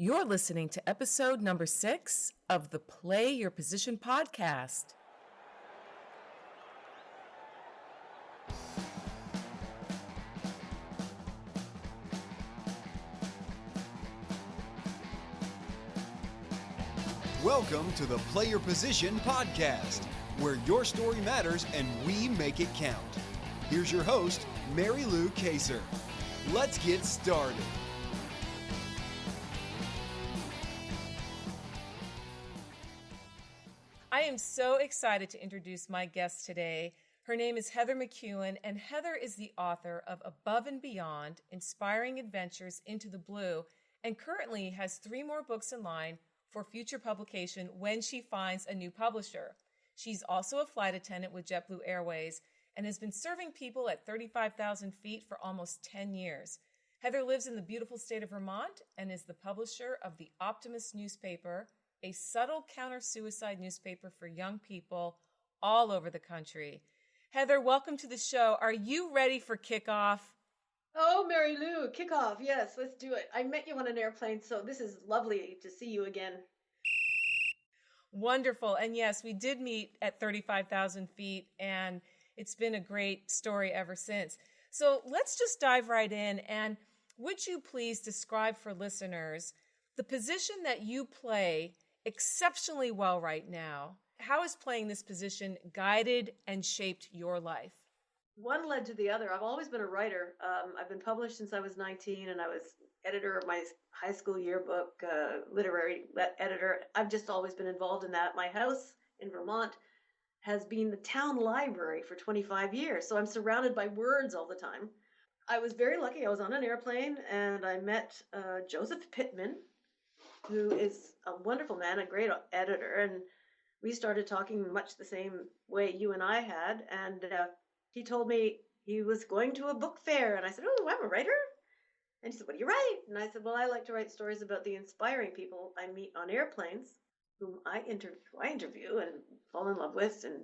You're listening to episode number 6 of the Play Your Position podcast. Welcome to the Play Your Position podcast, where your story matters and we make it count. Here's your host, Mary Lou Kaser. Let's get started. I am so excited to introduce my guest today. Her name is Heather McKeown, and Heather is the author of Above and Beyond, Inspiring Adventures into the Blue, and currently has 3 more books in line for future publication when she finds a new publisher. She's also a flight attendant with JetBlue Airways and has been serving people at 35,000 feet for almost 10 years. Heather lives in the beautiful state of Vermont and is the publisher of the Optimist Newspaper, a subtle counter-suicide newspaper for young people all over the country. Heather, welcome to the show. Are you ready for kickoff? Oh, Mary Lou, kickoff. Yes, let's do it. I met you on an airplane, so this is lovely to see you again. Wonderful. And yes, we did meet at 35,000 feet, and it's been a great story ever since. So let's just dive right in. And would you please describe for listeners the position that you play exceptionally well right now? How has playing this position guided and shaped your life? One led to the other. I've always been a writer. I've been published since I was 19, and I was editor of my high school yearbook, literary editor. I've just always been involved in that. My house in Vermont has been the town library for 25 years, so I'm surrounded by words all the time. I was very lucky. I was on an airplane, and I met Joseph Pittman, who is a wonderful man, a great editor, and we started talking much the same way you and I had, and he told me he was going to a book fair, and I said, "Oh, I'm a writer." And he said, "What do you write?" And I said, "Well, I like to write stories about the inspiring people I meet on airplanes, whom I interview and fall in love with and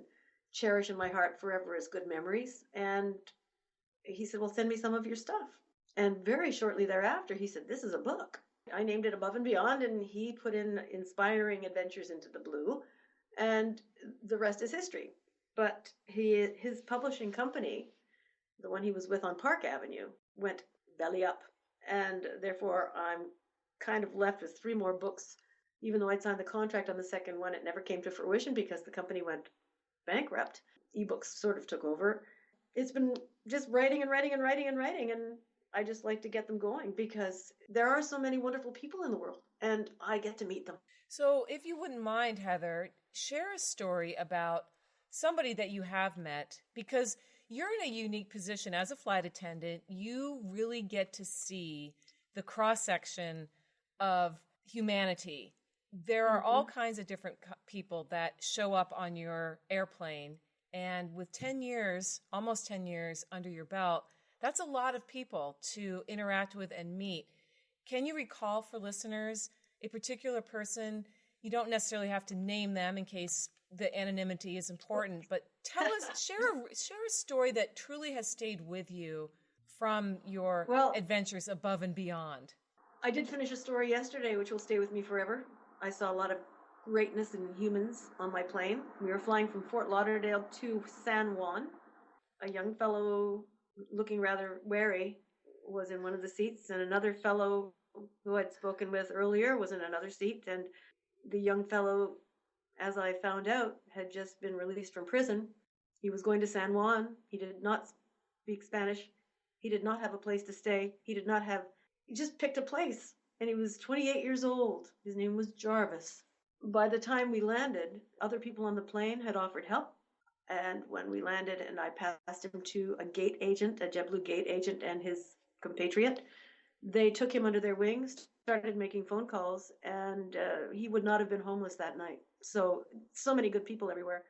cherish in my heart forever as good memories." And he said, "Well, send me some of your stuff." And very shortly thereafter, he said, "This is a book." I named it Above and Beyond, and he put in Inspiring Adventures into the Blue, and the rest is history. But his publishing company, the one he was with on Park Avenue, went belly up. And therefore, I'm kind of left with 3 more books. Even though I'd signed the contract on the second one, it never came to fruition because the company went bankrupt. Ebooks sort of took over. It's been just writing and writing and writing and writing, and I just like to get them going because there are so many wonderful people in the world, and I get to meet them. So if you wouldn't mind, Heather, share a story about somebody that you have met, because you're in a unique position as a flight attendant. You really get to see the cross-section of humanity. There are all kinds of different people that show up on your airplane, and with 10 years, almost 10 years under your belt, that's a lot of people to interact with and meet. Can you recall for listeners a particular person? You don't necessarily have to name them in case the anonymity is important, but tell us, share a story that truly has stayed with you from your adventures above and beyond. I did finish a story yesterday, which will stay with me forever. I saw a lot of greatness in humans on my plane. We were flying from Fort Lauderdale to San Juan. A young fellow looking rather wary was in one of the seats, and another fellow who I'd spoken with earlier was in another seat. And the young fellow, as I found out, had just been released from prison. He was going to San Juan. He did not speak Spanish. He did not have a place to stay. He just picked a place. And he was 28 years old. His name was Jarvis. By the time we landed, other people on the plane had offered help. And when we landed and I passed him to a gate agent, a JetBlue gate agent and his compatriot, they took him under their wings, started making phone calls, and he would not have been homeless that night. So many good people everywhere.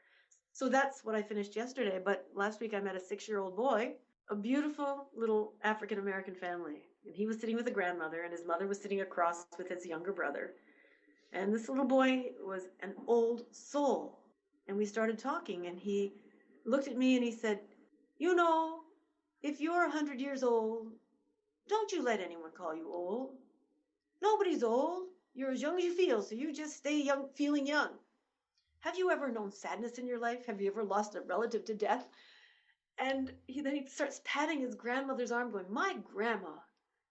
So that's what I finished yesterday. But last week I met a 6-year-old boy, a beautiful little African-American family. And he was sitting with a grandmother, and his mother was sitting across with his younger brother. And this little boy was an old soul. And we started talking, and he looked at me and he said, "You know, if you're 100 years old, don't you let anyone call you old. Nobody's old. You're as young as you feel, so you just stay young, feeling young. Have you ever known sadness in your life? Have you ever lost a relative to death? And then he starts patting his grandmother's arm, going, my grandma,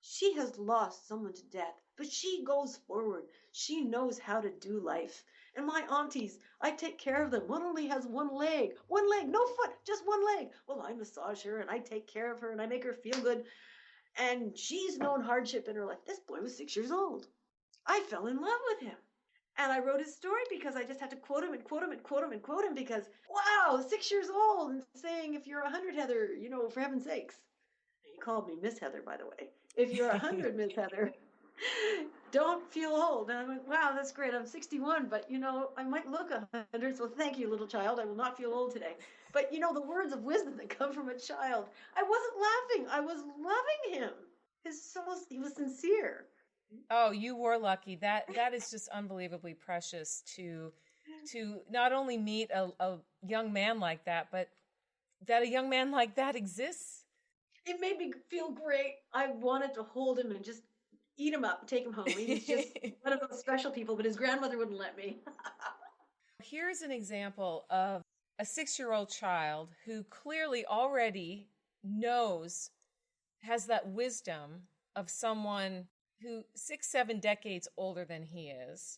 she has lost someone to death, but she goes forward. She knows how to do life. And my aunties, I take care of them. One only has one leg, no foot, just one leg. Well, I massage her and I take care of her and I make her feel good. And she's known hardship in her life. This boy was 6 years old. I fell in love with him. And I wrote his story because I just had to quote him and quote him and quote him and quote him because, wow, 6 years old and saying, if you're 100, Heather, for heaven's sakes. He called me Miss Heather, by the way. If you're 100, Miss Heather, don't feel old. And I went, wow, that's great. I'm 61, but, I might look 100. So thank you, little child. I will not feel old today. But, the words of wisdom that come from a child. I wasn't laughing. I was loving him. He was sincere. Oh, you were lucky. That is just unbelievably precious to not only meet a young man like that, but that a young man like that exists. It made me feel great. I wanted to hold him and just eat him up and take him home. He's just one of those special people, but his grandmother wouldn't let me. Here's an example of a 6-year-old child who clearly already has that wisdom of someone who 6-7 decades older than he is.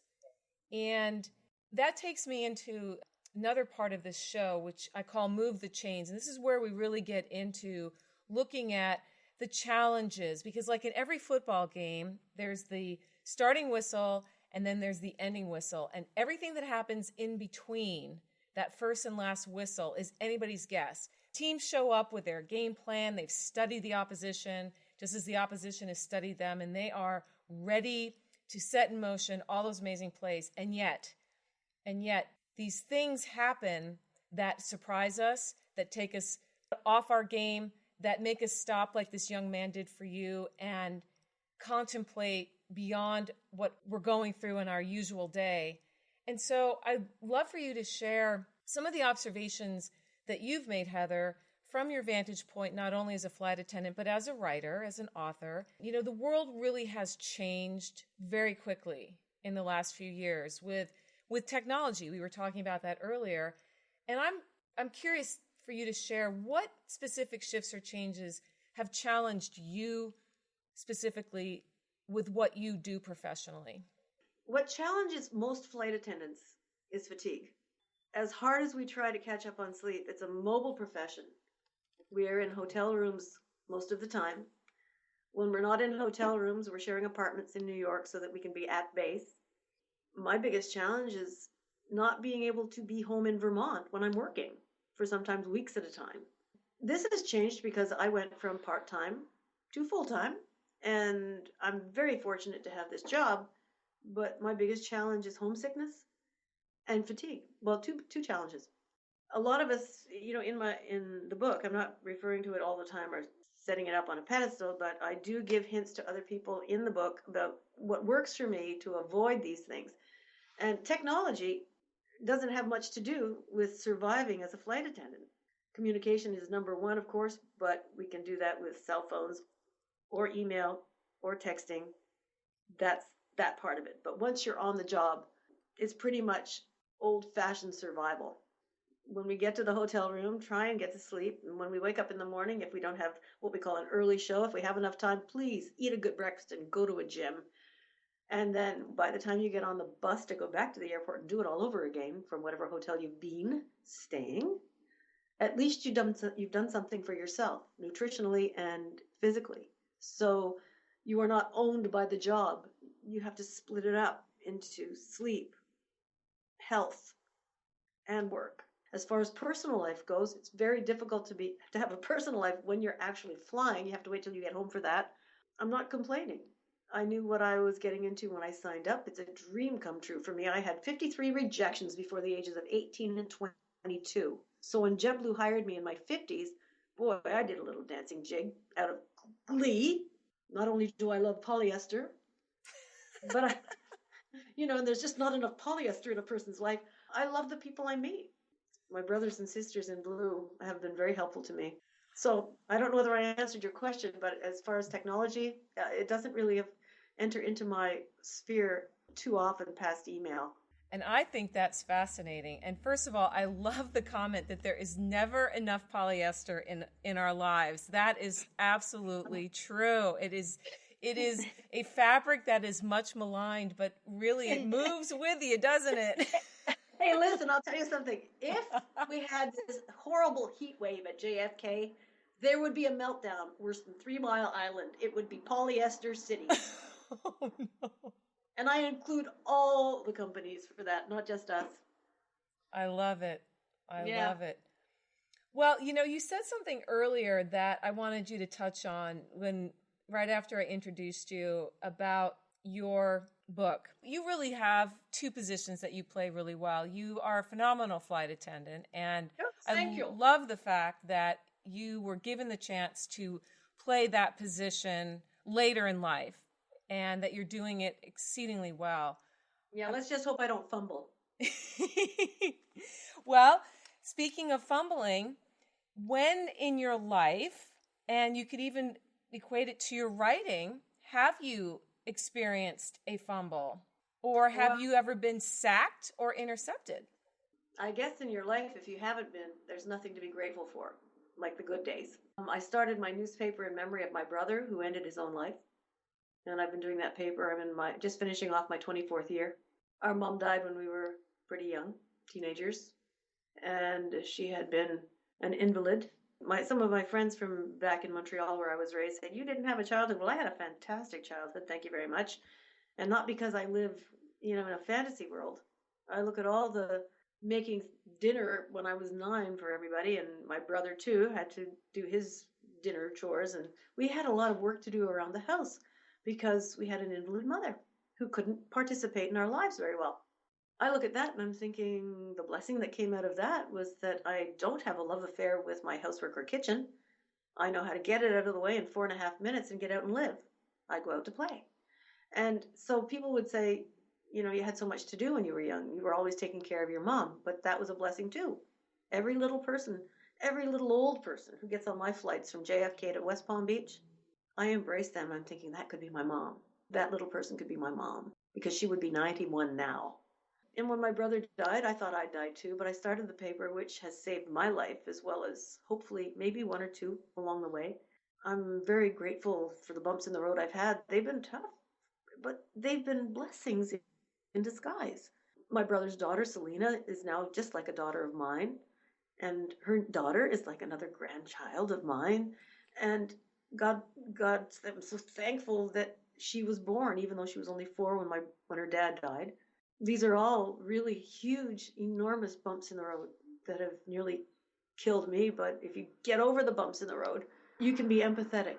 And that takes me into another part of this show, which I call Move the Chains. And this is where we really get into looking at the challenges, because like in every football game, there's the starting whistle and then there's the ending whistle. And everything that happens in between that first and last whistle is anybody's guess. Teams show up with their game plan. They've studied the opposition just as the opposition has studied them, and they are ready to set in motion all those amazing plays. And yet, these things happen that surprise us, that take us off our game, that make us stop like this young man did for you and contemplate beyond what we're going through in our usual day. And so I'd love for you to share some of the observations that you've made, Heather, from your vantage point, not only as a flight attendant, but as a writer, as an author. The world really has changed very quickly in the last few years with technology. We were talking about that earlier. And I'm curious for you to share what specific shifts or changes have challenged you specifically with what you do professionally. What challenges most flight attendants is fatigue. As hard as we try to catch up on sleep, it's a mobile profession. We are in hotel rooms most of the time. When we're not in hotel rooms, we're sharing apartments in New York so that we can be at base. My biggest challenge is not being able to be home in Vermont when I'm working for sometimes weeks at a time. This has changed because I went from part-time to full-time, and I'm very fortunate to have this job, but my biggest challenge is homesickness and fatigue. Well, two challenges. A lot of us, in the book, I'm not referring to it all the time or setting it up on a pedestal, but I do give hints to other people in the book about what works for me to avoid these things. And technology doesn't have much to do with surviving as a flight attendant. Communication is number one, of course, but we can do that with cell phones or email or texting. That's that part of it. But once you're on the job, it's pretty much old-fashioned survival. When we get to the hotel room, try and get to sleep. And when we wake up in the morning, if we don't have what we call an early show, if we have enough time, please eat a good breakfast and go to a gym. And then by the time you get on the bus to go back to the airport and do it all over again from whatever hotel you've been staying, at least you've done something for yourself, nutritionally and physically. So you are not owned by the job. You have to split it up into sleep, health, and work. As far as personal life goes, it's very difficult to have a personal life when you're actually flying. You have to wait till you get home for that. I'm not complaining. I knew what I was getting into when I signed up. It's a dream come true for me. I had 53 rejections before the ages of 18 and 22. So when JetBlue hired me in my 50s, boy, I did a little dancing jig out of glee. Not only do I love polyester, but and there's just not enough polyester in a person's life. I love the people I meet. My brothers and sisters in blue have been very helpful to me. So I don't know whether I answered your question, but as far as technology, it doesn't really enter into my sphere too often past email. And I think that's fascinating. And first of all, I love the comment that there is never enough polyester in our lives. That is absolutely true. It is a fabric that is much maligned, but really it moves with you, doesn't it? Hey, listen, I'll tell you something. If we had this horrible heat wave at JFK, there would be a meltdown worse than 3 Mile Island. It would be polyester city. Oh, no. And I include all the companies for that, not just us. I love it. I love it. Well, you said something earlier that I wanted you to touch on right after I introduced you about your book. You really have two positions that you play really well. You are a phenomenal flight attendant, and Thank you. Love the fact that you were given the chance to play that position later in life, and that you're doing it exceedingly well. Yeah, let's just hope I don't fumble. Well, speaking of fumbling, when in your life, and you could even equate it to your writing, have you experienced a fumble? Or have you ever been sacked or intercepted? I guess in your life, if you haven't been, there's nothing to be grateful for, like the good days. I started my newspaper in memory of my brother who ended his own life. And I've been doing that paper. I'm just finishing off my 24th year. Our mom died when we were pretty young, teenagers. And she had been an invalid. Some of my friends from back in Montreal where I was raised said, "You didn't have a childhood." Well, I had a fantastic childhood. Thank you very much. And not because I live, in a fantasy world. I look at all the making dinner when I was 9 for everybody. And my brother, too, had to do his dinner chores. And we had a lot of work to do around the house because we had an invalid mother who couldn't participate in our lives very well. I look at that and I'm thinking the blessing that came out of that was that I don't have a love affair with my housework or kitchen. I know how to get it out of the way in 4.5 minutes and get out and live. I go out to play. And so people would say, you had so much to do when you were young. You were always taking care of your mom, but that was a blessing too. Every little person, every little old person who gets on my flights from JFK to West Palm Beach, I embrace them. I'm thinking that could be my mom. That little person could be my mom because she would be 91 now. And when my brother died, I thought I'd die too, but I started the paper, which has saved my life as well as hopefully maybe one or two along the way. I'm very grateful for the bumps in the road I've had. They've been tough, but they've been blessings in disguise. My brother's daughter, Selena, is now just like a daughter of mine, and her daughter is like another grandchild of mine. And God, I'm so thankful that she was born, even though she was only 4 when her dad died. These are all really huge, enormous bumps in the road that have nearly killed me. But if you get over the bumps in the road, you can be empathetic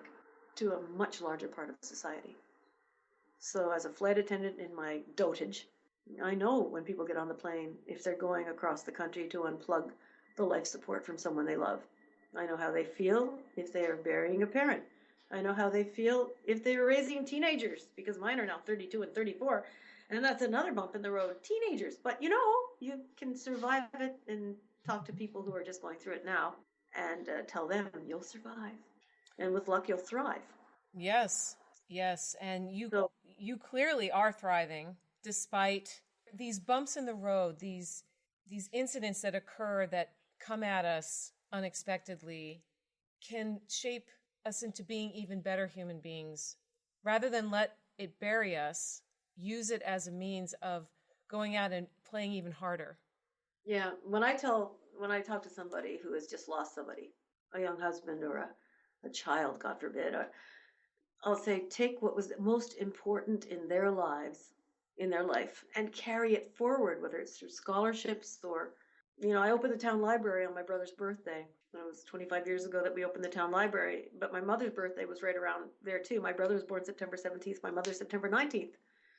to a much larger part of society. So as a flight attendant in my dotage, I know when people get on the plane, if they're going across the country to unplug the life support from someone they love. I know how they feel if they are burying a parent. I know how they feel if they're raising teenagers, because mine are now 32 and 34. And that's another bump in the road, teenagers. But you can survive it and talk to people who are just going through it now and tell them you'll survive. And with luck, you'll thrive. Yes. And you clearly are thriving despite these bumps in the road, these incidents that occur that come at us unexpectedly can shape us into being even better human beings. Rather than let it bury us, use it as a means of going out and playing even harder. Yeah, when I talk to somebody who has just lost somebody, a young husband or a child, God forbid, I'll say take what was most important in their life, and carry it forward, whether it's through scholarships or, I opened the town library on my brother's birthday. It was 25 years ago that we opened the town library, but my mother's birthday was right around there too. My brother was born September 17th, my mother September 19th.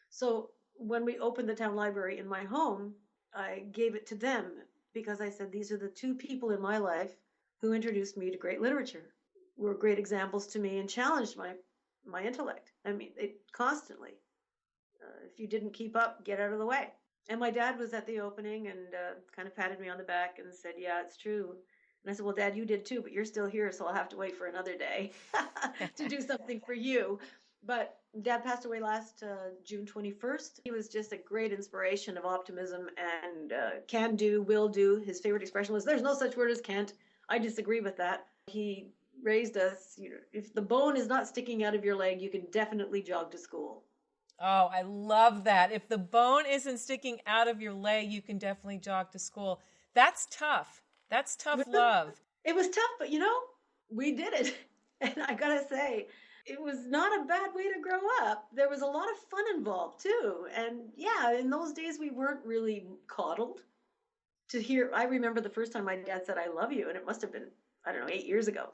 So when we opened the town library in my home, I gave it to them because I said, these are the 2 people in my life who introduced me to great literature, were great examples to me and challenged my intellect. I mean, it constantly. If you didn't keep up, get out of the way. And my dad was at the opening and kind of patted me on the back and said, yeah, it's true. And I said, well, Dad, you did too, but you're still here, so I'll have to wait for another day to do something for you. But Dad passed away last June 21st. He was just a great inspiration of optimism and can do, will do. His favorite expression was, "There's no such word as can't." I disagree with that. He raised us, if the bone is not sticking out of your leg, you can definitely jog to school. Oh, I love that. If the bone isn't sticking out of your leg, you can definitely jog to school. That's tough. That's tough love. It was tough, but we did it. And I gotta say, it was not a bad way to grow up. There was a lot of fun involved too. And yeah, in those days we weren't really coddled. I remember the first time my dad said, "I love you," and it must have been, I don't know, 8 years ago.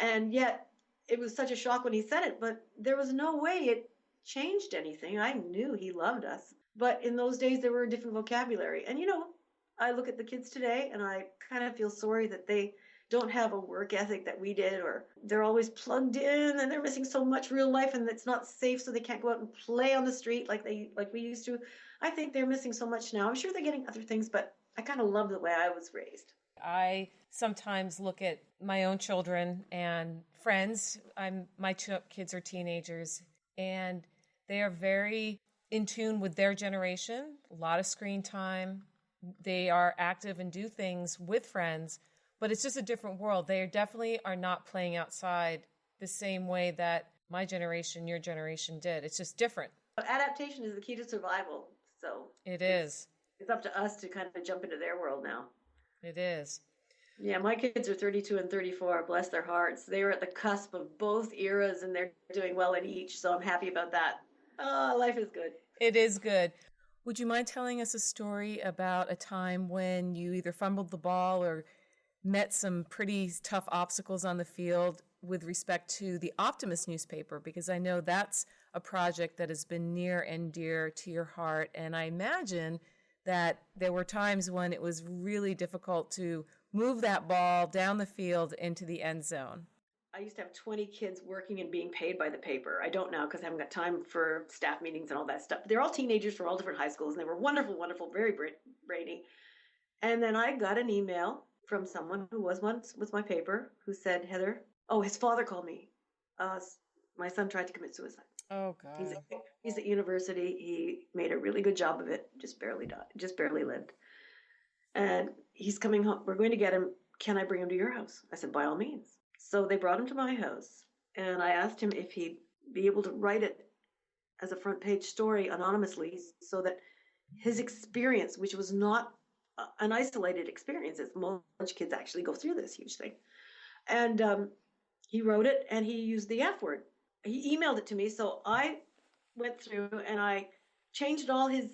And yet it was such a shock when he said it, but there was no way it changed anything. I knew he loved us. But in those days there were a different vocabulary. And I look at the kids today and I kind of feel sorry that they don't have a work ethic that we did, or they're always plugged in and they're missing so much real life and it's not safe, so they can't go out and play on the street like we used to. I think they're missing so much now. I'm sure they're getting other things, but I kind of love the way I was raised. I sometimes look at my own children and friends. My kids are teenagers, and they are very in tune with their generation. A lot of screen time. They are active and do things with friends, but it's just a different world. They definitely are not playing outside the same way that my generation, your generation did. It's just different. Adaptation is the key to survival. So it is. It's up to us to kind of jump into their world now. It is. Yeah, my kids are 32 and 34, bless their hearts. They were at the cusp of both eras and they're doing well in each, so I'm happy about that. Oh, life is good. It is good. Would you mind telling us a story about a time when you either fumbled the ball or met some pretty tough obstacles on the field with respect to the Optimist newspaper? Because I know that's a project that has been near and dear to your heart, and I imagine that there were times when it was really difficult to move that ball down the field into the end zone. I used to have 20 kids working and being paid by the paper. I don't now because I haven't got time for staff meetings and all that stuff. They're all teenagers from all different high schools, and they were wonderful, wonderful, very brainy. And then I got an email from someone who was once with my paper who said, "Heather," his father called me. My son tried to commit suicide. Oh, God. He's at university. He made a really good job of it, just barely died, just barely lived. And he's coming home. We're going to get him. Can I bring him to your house? I said, by all means. So they brought him to my house, and I asked him if he'd be able to write it as a front page story anonymously so that his experience, which was not an isolated experience, as most kids actually go through this huge thing. And he wrote it, and he used the F word. He emailed it to me, so I went through and I changed all his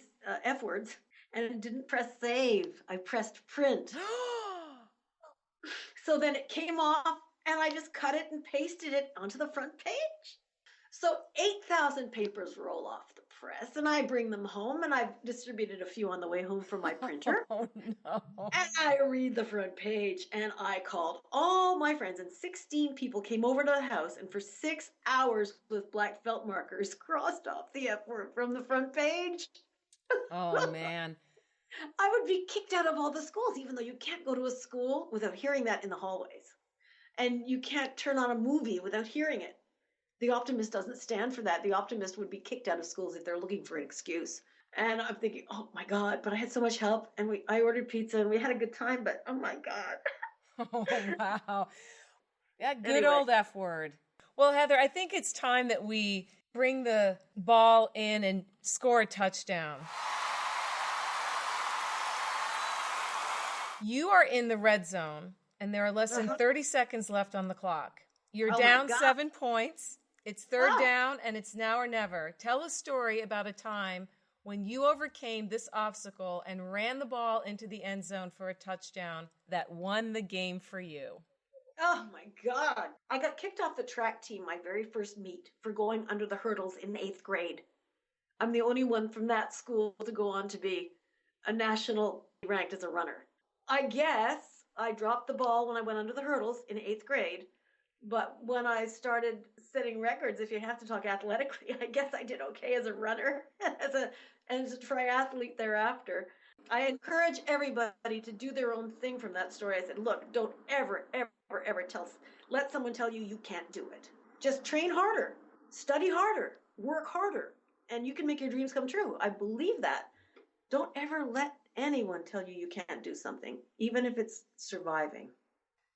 F words and didn't press save. I pressed print. So then it came off, and I just cut it and pasted it onto the front page. So 8,000 papers roll off the press, and I bring them home, and I've distributed a few on the way home from my printer. Oh, no. And I read the front page, and I called all my friends, and 16 people came over to the house, and for 6 hours with black felt markers crossed off the F word from the front page. Oh, man. I would be kicked out of all the schools, even though you can't go to a school without hearing that in the hallways. And you can't turn on a movie without hearing it. The Optimist doesn't stand for that. The Optimist would be kicked out of schools if they're looking for an excuse. And I'm thinking, oh my God, but I had so much help. And I ordered pizza and we had a good time, but oh my God. Oh, wow. That good old F word. Well, Heather, I think it's time that we bring the ball in and score a touchdown. You are in the red zone, and there are less than 30 seconds left on the clock. You're down 7 points. It's third down, and it's now or never. Tell a story about a time when you overcame this obstacle and ran the ball into the end zone for a touchdown that won the game for you. Oh, my God. I got kicked off the track team my very first meet for going under the hurdles in 8th grade. I'm the only one from that school to go on to be a national ranked as a runner. I guess I dropped the ball when I went under the hurdles in 8th grade, but when I started setting records, if you have to talk athletically, I guess I did okay as a runner, as a triathlete thereafter. I encourage everybody to do their own thing from that story. I said, look, don't ever let someone tell you you can't do it. Just train harder, study harder, work harder and you can make your dreams come true. I believe that. Don't ever let anyone tell you can't do something, even if it's surviving.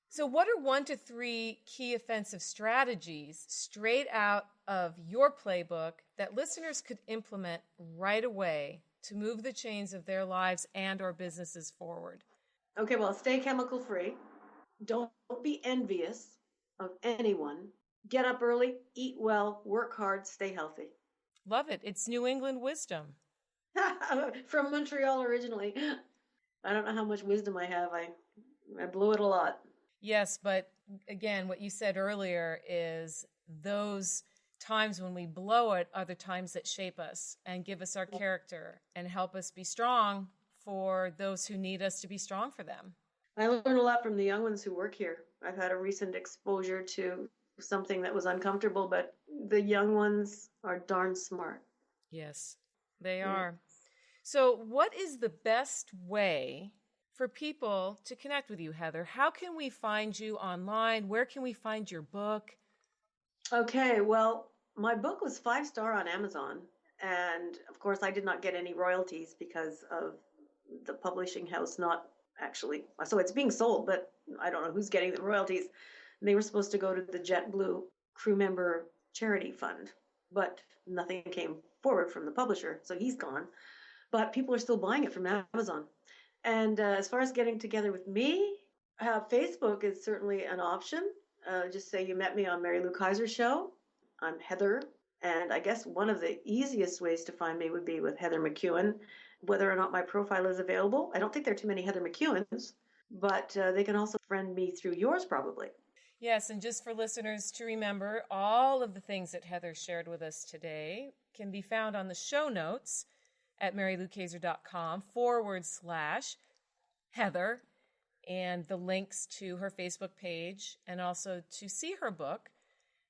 So what are 1 to 3 key offensive strategies straight out of your playbook that listeners could implement right away to move the chains of their lives and or businesses forward? Okay, well, stay chemical free. Don't be envious of anyone. Get up early, eat well, work hard, stay healthy. Love it. It's New England wisdom. From Montreal originally. I don't know how much wisdom I have. I blew it a lot. Yes, but again, what you said earlier is those times when we blow it are the times that shape us and give us our character and help us be strong for those who need us to be strong for them. I learn a lot from the young ones who work here. I've had a recent exposure to something that was uncomfortable, but the young ones are darn smart. Yes, they are. So what is the best way for people to connect with you, Heather? How can we find you online? Where can we find your book? Okay, well, my book was 5-star on Amazon. And of course, I did not get any royalties because of the publishing house not actually. So it's being sold, but I don't know who's getting the royalties. They were supposed to go to the JetBlue crew member charity fund, but nothing came forward from the publisher. So he's gone. But people are still buying it from Amazon. And as far as getting together with me, Facebook is certainly an option. Just say you met me on Mary Lou Kaiser's show. I'm Heather. And I guess one of the easiest ways to find me would be with Heather McKeown, whether or not my profile is available. I don't think there are too many Heather McKeowans, but they can also friend me through yours probably. Yes, and just for listeners to remember, all of the things that Heather shared with us today can be found on the show notes at maryloukaiser.com/Heather, and the links to her Facebook page and also to see her book.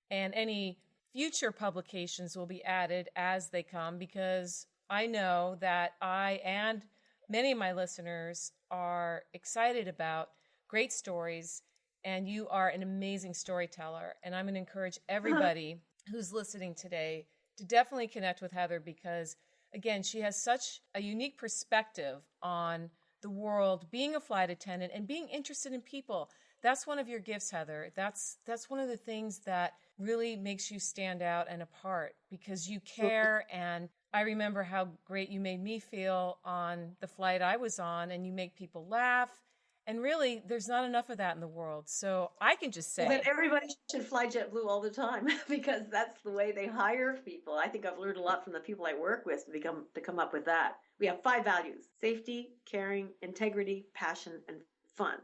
And any future publications will be added as they come, because I know that I and many of my listeners are excited about great stories, and you are an amazing storyteller. And I'm going to encourage everybody who's listening today to definitely connect with Heather, because again, she has such a unique perspective on the world, being a flight attendant and being interested in people. That's one of your gifts, Heather. That's one of the things that really makes you stand out and apart, because you care. And I remember how great you made me feel on the flight I was on, and you make people laugh. And really, there's not enough of that in the world. So I can just say that everybody should fly JetBlue all the time, because that's the way they hire people. I think I've learned a lot from the people I work with to come up with that. We have 5 values: safety, caring, integrity, passion, and fun.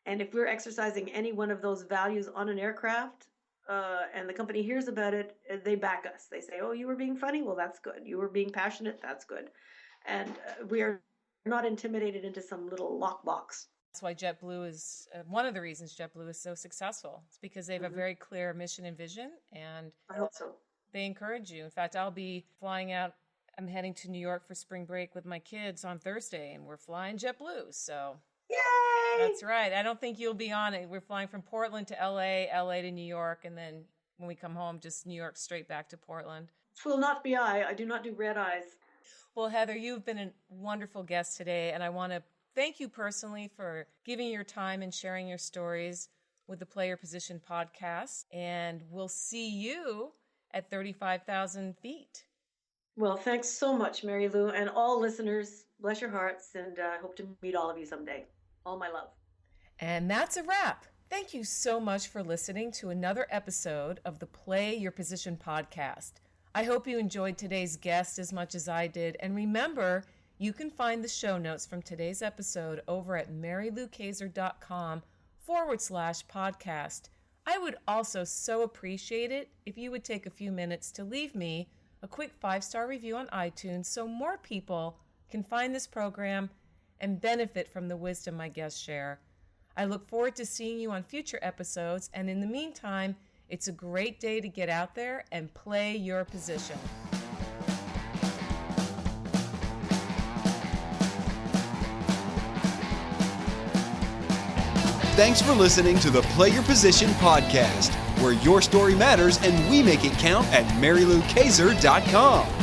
And if we're exercising any one of those values on an aircraft, and the company hears about it, they back us. They say, oh, you were being funny? Well, that's good. You were being passionate? That's good. And we are not intimidated into some little lockbox. That's why JetBlue is one of the reasons JetBlue is so successful. It's because they have a very clear mission and vision, and I hope so. They encourage you. In fact, I'll be flying out. I'm heading to New York for spring break with my kids on Thursday, and we're flying JetBlue. So, yay! That's right. I don't think you'll be on it. We're flying from Portland to LA, LA to New York, and then when we come home, just New York straight back to Portland. Will not be I. I do not do red eyes. Well, Heather, you've been a wonderful guest today, and I want to thank you personally for giving your time and sharing your stories with the Player Position podcast. And we'll see you at 35,000 feet. Well, thanks so much, Mary Lou, and all listeners. Bless your hearts, and I hope to meet all of you someday. All my love. And that's a wrap. Thank you so much for listening to another episode of the Play Your Position podcast. I hope you enjoyed today's guest as much as I did. And remember, you can find the show notes from today's episode over at maryloukaiser.com/podcast. I would also so appreciate it if you would take a few minutes to leave me a quick 5-star review on iTunes so more people can find this program and benefit from the wisdom my guests share. I look forward to seeing you on future episodes, and in the meantime, it's a great day to get out there and play your position. Thanks for listening to the Play Your Position podcast. where your story matters and we make it count at MaryLouKaiser.com.